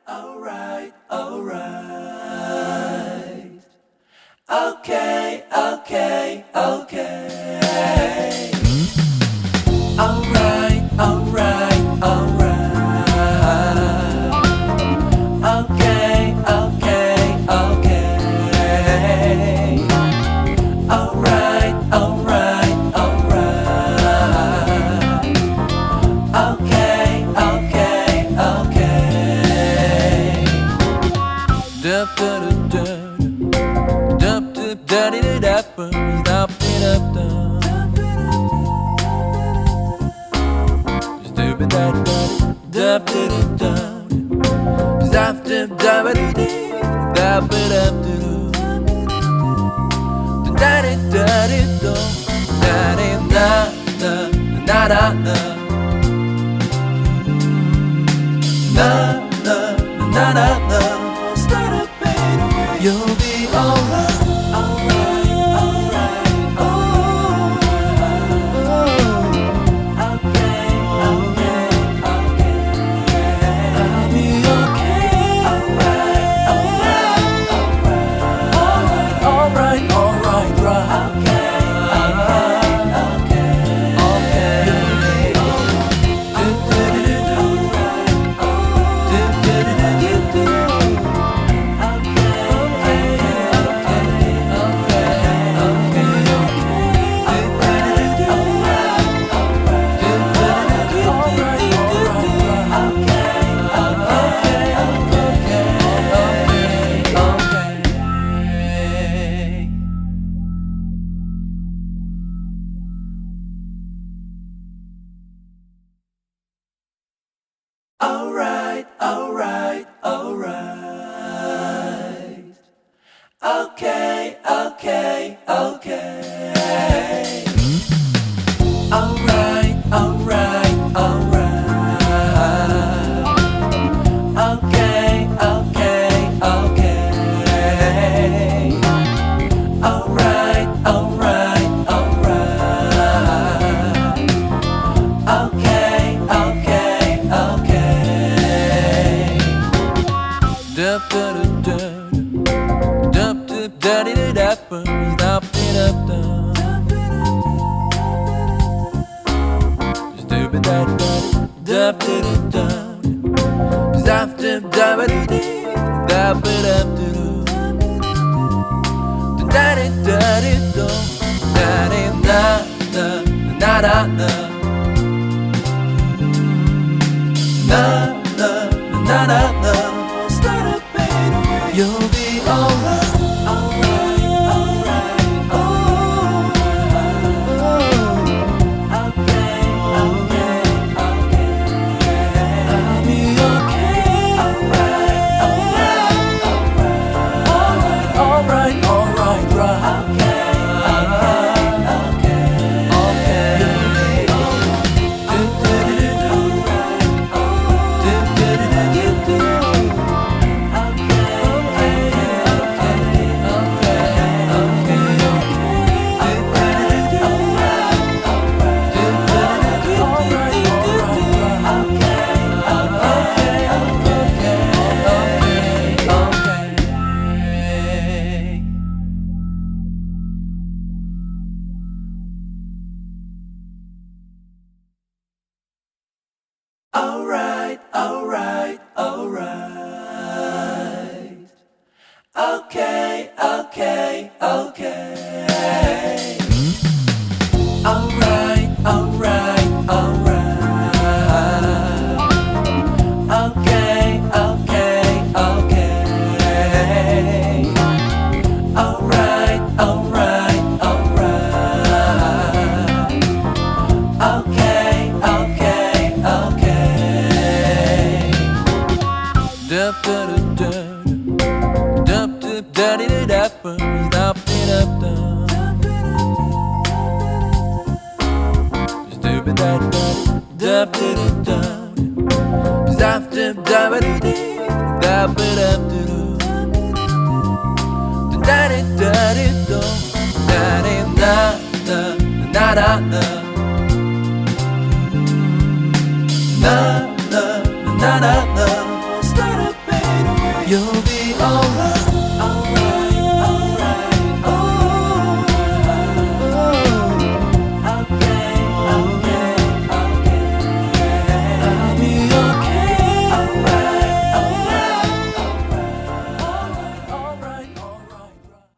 alright, alright. Okay, okay, okay. Alright, alright, alright. Okay, okay, okay. Alright, alright, alright. Okay, okay, okay. Dup dup dup dup dup daddy dup dup dup dup. Stupid daddy dup dup dup dup dup dup dup dup daddy daddy dup daddy da da da da da. Na na na na na. Start up, baby. You'll be alright, alright, alright, alright. Okay, okay, okay. I'll be okay. Alright, alright, alright, alright, alright, right. Okay, okay, okay, alright, alright, alright. Okay, okay, okay. Alright, alright, alright. Okay, okay, okay. Alright, alright, alright. Okay, okay, okay. Dup dup dup dup dup daddy dup dup dup dup. Stupid daddy dup dup dup dup dup dup dup dup daddy daddy dup daddy da da da da da. Na na na na na. Start up, baby. You'll be alright, alright, alright, alright. Okay, okay, okay. I'll be okay. Alright, alright, alright, alright, alright, right. Okay, okay, okay, alright, alright, alright. Okay, okay, okay. Alright, alright, alright. Okay, okay, okay. Alright, alright, alright. Okay, okay, okay. Dup dup dup dup dup daddy dup dup dup dup. Stupid daddy dup dup dup dup dup dup dup dup. Daddy daddy dup daddy da da da da da.